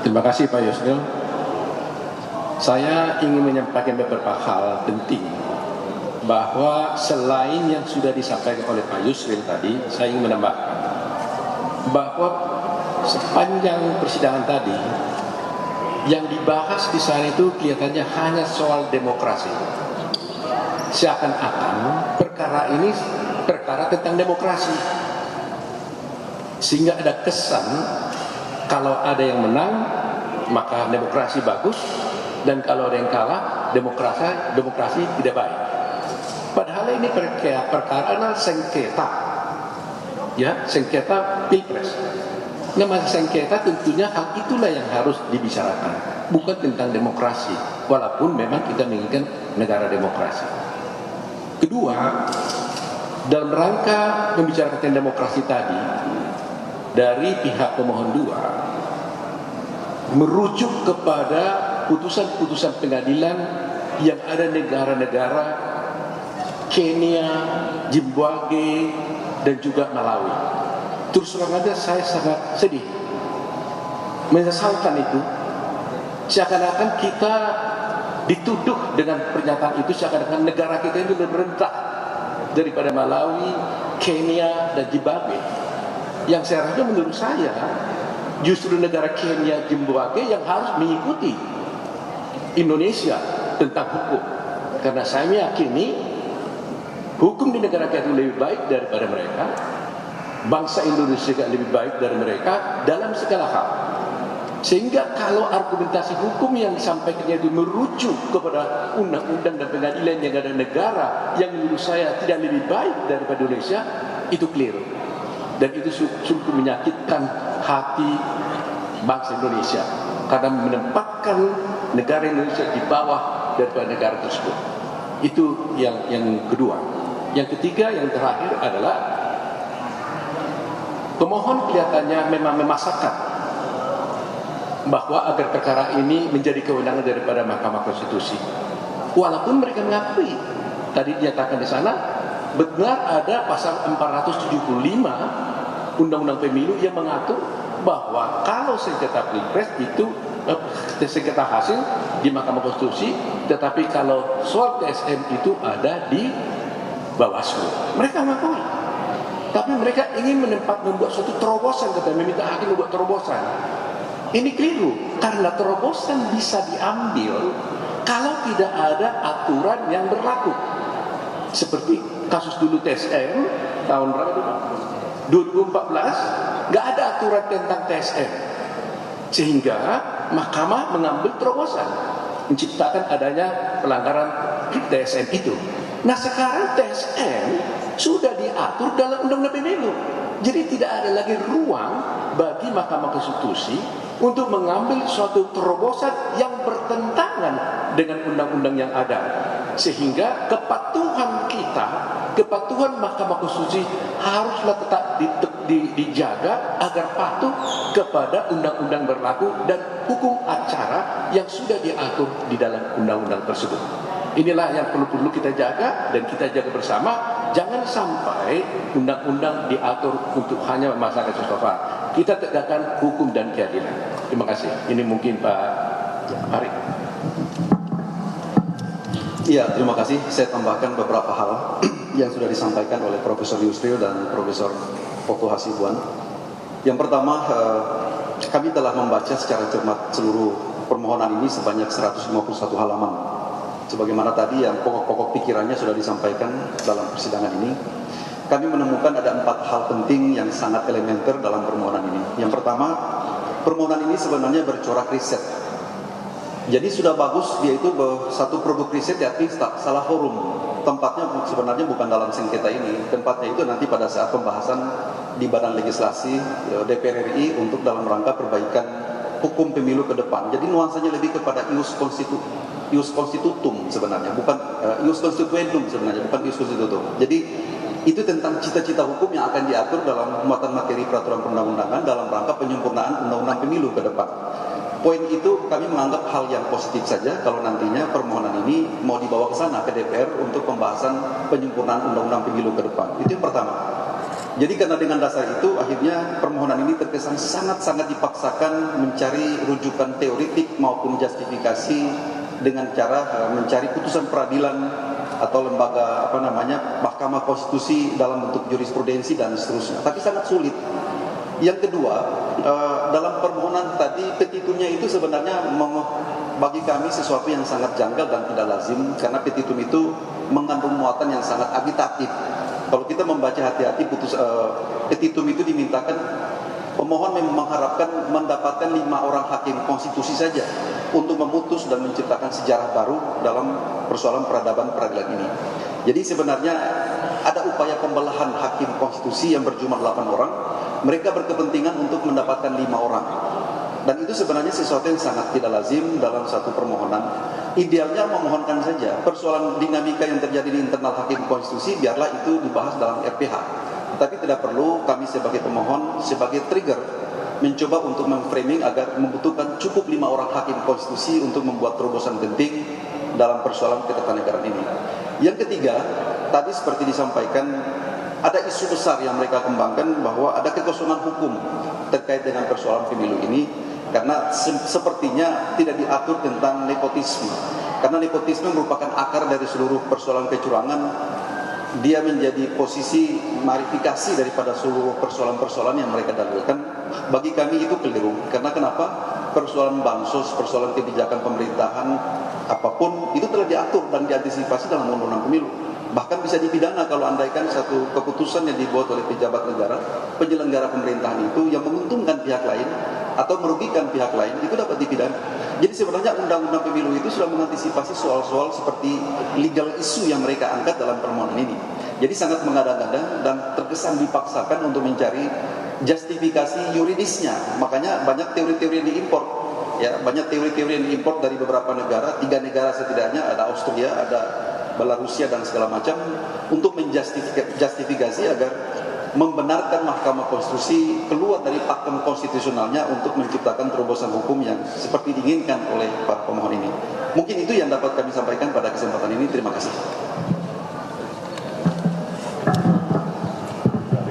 Terima kasih Pak Yusril. Saya ingin menyampaikan beberapa hal penting, bahwa selain yang sudah disampaikan oleh Pak Yusril tadi, saya ingin menambahkan bahwa sepanjang persidangan tadi yang dibahas di sana itu kelihatannya hanya soal demokrasi. Seakan-akan perkara ini perkara tentang demokrasi, sehingga ada kesan kalau ada yang menang maka demokrasi bagus, dan kalau ada yang kalah demokrasi tidak baik. Padahal ini perkara sengketa, ya, sengketa pilpres. Nama sengketa tentunya hal itulah yang harus dibicarakan, bukan tentang demokrasi, walaupun memang kita menginginkan negara demokrasi. Kedua, dalam rangka membicarakan tentang demokrasi tadi, dari pihak pemohon 2 merujuk kepada putusan-putusan pengadilan yang ada negara-negara Kenya, Zimbabwe, dan juga Malawi. Terus terang aja saya sangat sedih, menyesalkan itu. Seakan-akan kita dituduh dengan pernyataan itu, seakan-akan negara kita itu lebih rendah daripada Malawi, Kenya, dan Zimbabwe. Yang saya rasa menurut saya justru negara Kenya, Zimbabwe yang harus mengikuti Indonesia tentang hukum, karena saya meyakini hukum di negara kita lebih baik daripada mereka. Bangsa Indonesia juga lebih baik dari mereka dalam segala hal. Sehingga kalau argumentasi hukum yang disampaikannya itu merujuk kepada undang-undang dan pengadilan yang ada negara yang menurut saya tidak lebih baik daripada Indonesia, itu keliru. Dan itu sungguh menyakitkan hati bangsa Indonesia, karena menempatkan negara Indonesia di bawah daripada negara tersebut. Itu yang kedua. Yang ketiga, yang terakhir adalah pemohon kelihatannya memang memaksakan bahwa agar perkara ini menjadi kewenangan daripada Mahkamah Konstitusi. Walaupun mereka mengakui, tadi dinyatakan di sana, benar ada pasal 475 Undang-Undang Pemilu yang mengatur bahwa kalau sengketa pilpres itu sengketa hasil di Mahkamah Konstitusi, tetapi kalau soal TSM itu ada di Bawaslu. Mereka mengakui, tapi mereka ingin membuat suatu terobosan, katanya meminta hakim membuat terobosan. Ini keliru, karena terobosan bisa diambil kalau tidak ada aturan yang berlaku. Seperti kasus dulu TSM tahun berapa? 2014, nggak ada aturan tentang TSM, sehingga mahkamah mengambil terobosan menciptakan adanya pelanggaran TSM itu. Nah sekarang TSM sudah diatur dalam Undang-Undang Pemilu, jadi tidak ada lagi ruang bagi Mahkamah Konstitusi untuk mengambil suatu terobosan yang bertentangan dengan undang-undang yang ada, sehingga kepatuhan kita, kepatuhan Mahkamah Konstitusi haruslah tetap dijaga agar patuh kepada undang-undang berlaku dan hukum acara yang sudah diatur di dalam undang-undang tersebut. Inilah yang perlu kita jaga dan kita jaga bersama. Jangan sampai undang-undang diatur untuk hanya masyarakat setempat. Kita tegakkan hukum dan keadilan. Terima kasih. Ini mungkin Pak Arif. Iya, terima kasih. Saya tambahkan beberapa hal yang sudah disampaikan oleh Profesor Yusril dan Profesor Poko Hasibuan. Yang pertama, kami telah membaca secara cermat seluruh permohonan ini sebanyak 151 halaman. Sebagaimana tadi yang pokok-pokok pikirannya sudah disampaikan dalam persidangan ini, kami menemukan ada 4 hal penting yang sangat elementer dalam permohonan ini. Yang pertama, permohonan ini sebenarnya bercorak riset. Jadi sudah bagus dia itu satu produk riset, tapi salah forum. Tempatnya sebenarnya bukan dalam sengketa ini. Tempatnya itu nanti pada saat pembahasan di Badan Legislasi DPR RI untuk dalam rangka perbaikan hukum pemilu ke depan. Jadi nuansanya lebih kepada ius constitutum sebenarnya, bukan ius constituendum sebenarnya, bukan ius constitutum. Jadi itu tentang cita-cita hukum yang akan diatur dalam muatan materi peraturan perundang-undangan dalam rangka penyempurnaan undang-undang pemilu ke depan. Poin itu kami menganggap hal yang positif saja kalau nantinya permohonan ini mau dibawa ke sana ke DPR untuk pembahasan penyempurnaan undang-undang pemilu ke depan. Itu yang pertama. Jadi karena dengan dasar itu akhirnya permohonan ini terkesan sangat-sangat dipaksakan mencari rujukan teoritik maupun justifikasi dengan cara mencari putusan peradilan atau lembaga Mahkamah Konstitusi dalam bentuk jurisprudensi dan seterusnya. Tapi sangat sulit. Yang kedua, dalam permohonan tadi petitumnya itu sebenarnya bagi kami sesuatu yang sangat janggal dan tidak lazim, karena petitum itu mengandung muatan yang sangat agitatif. Kalau kita membaca hati-hati petitum itu dimintakan pemohon mengharapkan mendapatkan 5 orang hakim konstitusi saja untuk memutus dan menciptakan sejarah baru dalam persoalan peradaban peradilan ini. Jadi sebenarnya ada upaya pembelahan hakim konstitusi yang berjumlah 8 orang. Mereka berkepentingan untuk mendapatkan 5 orang. Dan itu sebenarnya sesuatu yang sangat tidak lazim dalam satu permohonan. Idealnya memohonkan saja persoalan dinamika yang terjadi di internal hakim konstitusi biarlah itu dibahas dalam RPH. Tetapi tidak perlu kami sebagai pemohon sebagai trigger mencoba untuk memframing agar membutuhkan cukup 5 orang hakim konstitusi untuk membuat terobosan penting dalam persoalan ketatanegaraan ini. Yang ketiga, tadi seperti disampaikan ada isu besar yang mereka kembangkan bahwa ada kekosongan hukum terkait dengan persoalan pemilu ini. Karena sepertinya tidak diatur tentang nepotisme. Karena nepotisme merupakan akar dari seluruh persoalan kecurangan. Dia menjadi posisi marifikasi daripada seluruh persoalan-persoalan yang mereka dalilkan. Bagi kami itu keliru. Karena kenapa? Persoalan bansos, persoalan kebijakan pemerintahan, apapun itu telah diatur dan diantisipasi dalam undang-undang pemilu. Bahkan bisa dipidana kalau andaikan satu keputusan yang dibuat oleh pejabat negara, penyelenggara pemerintahan itu yang menguntungkan pihak lain atau merugikan pihak lain, itu dapat dipidana. Jadi sebenarnya undang-undang pemilu itu sudah mengantisipasi soal-soal seperti legal issue yang mereka angkat dalam permohonan ini. Jadi sangat mengada-ngada dan terkesan dipaksakan untuk mencari justifikasi yuridisnya. Makanya banyak teori-teori yang diimpor. Ya, banyak teori-teori yang diimpor dari beberapa negara, 3 negara setidaknya, ada Austria, ada Belarusia dan segala macam, untuk menjustifikasi agar membenarkan Mahkamah Konstitusi keluar dari pakem konstitusionalnya untuk menciptakan terobosan hukum yang seperti diinginkan oleh para pemohon ini. Mungkin itu yang dapat kami sampaikan pada kesempatan ini. Terima kasih.